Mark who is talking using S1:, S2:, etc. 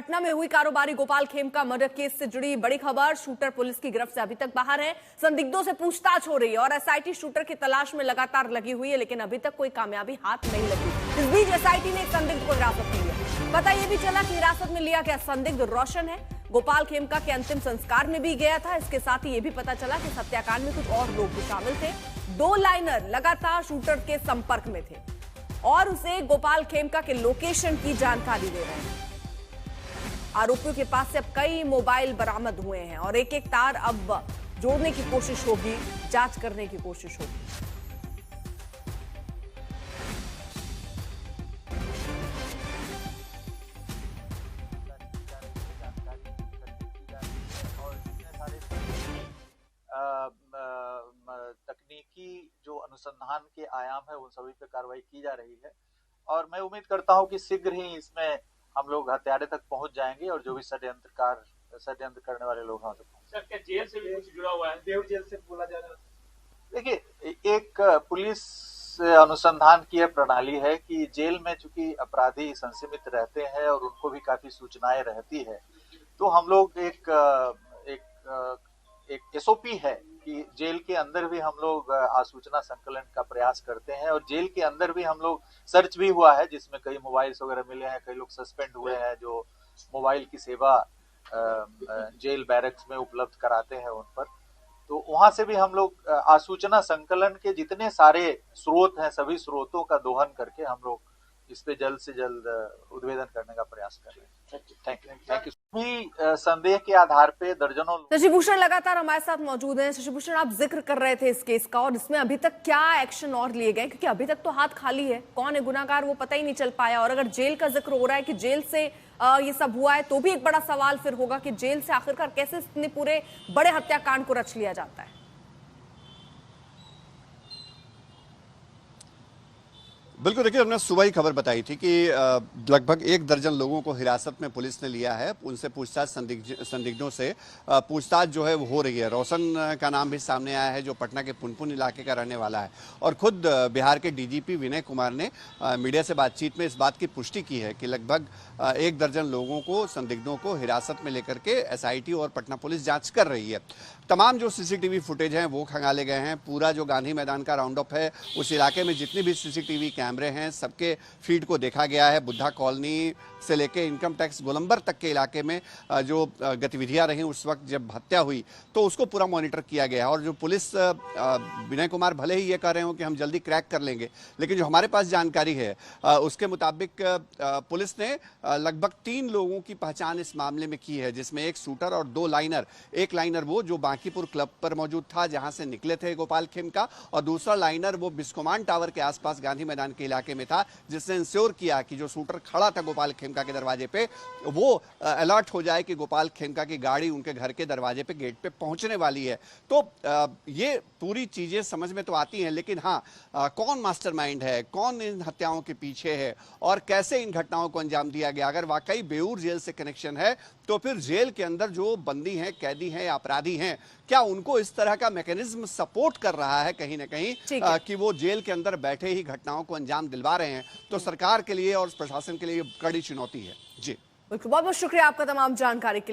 S1: पटना में हुई कारोबारी गोपाल खेमका मर्डर केस से जुड़ी बड़ी खबर। शूटर पुलिस की गिरफ्त से अभी तक बाहर है। संदिग्धों से पूछताछ हो रही है और एसआईटी शूटर की तलाश में लगातार लगी हुई है, लेकिन अभी तक कोई कामयाबी हाथ नहीं लगी। इस बीच एसआईटी ने एक संदिग्ध को हिरासत में लिया। पता यह भी चला कि हिरासत में लिया गया संदिग्ध रोशन है। गोपाल खेमका के अंतिम संस्कार में भी गया था। इसके साथ ही यह भी पता चला कि इस हत्याकांड में कुछ और लोग भी शामिल थे। 2 लाइनर लगातार शूटर के संपर्क में थे और उसे गोपाल खेमका के लोकेशन की जानकारी दे रहे हैं। आरोपियों के पास से अब कई मोबाइल बरामद हुए हैं और एक एक तार अब जोड़ने की कोशिश होगी, जांच करने की कोशिश होगी।
S2: तकनीकी जो अनुसंधान के आयाम है उन सभी पे कार्रवाई की जा रही है और मैं उम्मीद करता हूं कि शीघ्र ही इसमें हम लोग हत्यारे तक पहुंच जाएंगे और जो भी षड्यंत्र करने वाले लोग हैं
S3: सर, क्या जेल से भी कुछ जुड़ा हुआ है? देव जेल से बोला जा रहा है।
S2: देखिए, एक पुलिस अनुसंधान की प्रणाली है कि जेल में चूंकि अपराधी संसीमित रहते हैं और उनको भी काफी सूचनाएं रहती है, तो हम लोग एक एसओपी है कि जेल के अंदर भी हम लोग आसूचना संकलन का प्रयास करते हैं और जेल के अंदर भी हम लोग सर्च भी हुआ है जिसमें कई मोबाइल्स वगैरह मिले हैं। कई लोग सस्पेंड हुए हैं जो मोबाइल की सेवा जेल बैरक्स में उपलब्ध कराते हैं उन पर, तो वहां से भी हम लोग आसूचना संकलन के जितने सारे स्रोत हैं सभी स्रोतों का दोहन करके हम लोग इस पे जल्द से जल्द उद्भेदन करने का प्रयास कर रहे हैं। Thank you. भी संदेह के आधार पे दर्जनों।
S1: शशिभूषण लगातार हमारे साथ मौजूद हैं। शशिभूषण, आप जिक्र कर रहे थे इस केस का और इसमें अभी तक क्या एक्शन और लिए गए, क्योंकि अभी तक तो हाथ खाली है, कौन है गुनाहगार वो पता ही नहीं चल पाया। और अगर जेल का जिक्र हो रहा है कि जेल से ये सब हुआ है, तो भी एक बड़ा सवाल फिर होगा कि जेल से आखिरकार कैसे इतने पूरे बड़े हत्याकांड को रच लिया जाता है।
S4: बिल्कुल, देखिए, हमने सुबह ही खबर बताई थी कि लगभग 1 दर्जन लोगों को हिरासत में पुलिस ने लिया है। उनसे पूछताछ संदिग्धों से पूछताछ जो है वो हो रही है। रोशन का नाम भी सामने आया है जो पटना के पुनपुन इलाके का रहने वाला है और खुद बिहार के डीजीपी विनय कुमार ने मीडिया से बातचीत में इस बात की पुष्टि की है कि लगभग 1 दर्जन लोगों को, संदिग्धों को हिरासत में लेकर के एसआईटी और पटना पुलिस जाँच कर रही है। तमाम जो सीसीटीवी फुटेज हैं वो खंगाले गए हैं। पूरा जो गांधी मैदान का राउंड अप है, उस इलाके में जितनी भी सीसीटीवी कैमरे हैं सबके फीड को देखा गया है। बुद्धा कॉलोनी से लेके इनकम टैक्स गोलंबर तक के इलाके में जो गतिविधियां रही उस वक्त जब हत्या हुई तो उसको पूरा मॉनिटर किया गया है। और जो पुलिस, विनय कुमार भले ही ये कह रहे हो कि हम जल्दी क्रैक कर लेंगे, लेकिन जो हमारे पास जानकारी है उसके मुताबिक पुलिस ने लगभग 3 लोगों की पहचान इस मामले में की है, जिसमें एक शूटर और 2 लाइनर। एक लाइनर वो जो बांकीपुर क्लब पर मौजूद था जहां से निकले थे गोपाल खेमका, और दूसरा लाइनर वो बिस्कोमान टावर के आसपास गांधी मैदान के इलाके में था, जिसने इंश्योर किया कि जो शूटर खड़ा था गोपाल खेमका के दरवाजे पे वो अलर्ट हो जाए कि गोपाल खेमका की गाड़ी उनके घर के दरवाजे पे, गेट पे पहुंचने वाली है। तो ये पूरी चीजें समझ में तो आती हैं, लेकिन हाँ, कौन मास्टरमाइंड है, कौन इन हत्याओं के पीछे है और कैसे इन घटनाओं को अंजाम दिया गया। अगर वाकई बेऊर जेल से कनेक्शन है तो फिर जेल के अंदर जो बंदी हैं, कैदी हैं, अपराधी हैं, क्या उनको इस तरह का मैकेनिज्म सपोर्ट कर रहा है कहीं ना कहीं कि वो जेल के अंदर बैठे ही घटनाओं को अंजाम दिलवा रहे हैं। तो सरकार के लिए और प्रशासन के लिए कड़ी चुनौती है। जी,
S1: बहुत बहुत शुक्रिया आपका तमाम जानकारी के लिए।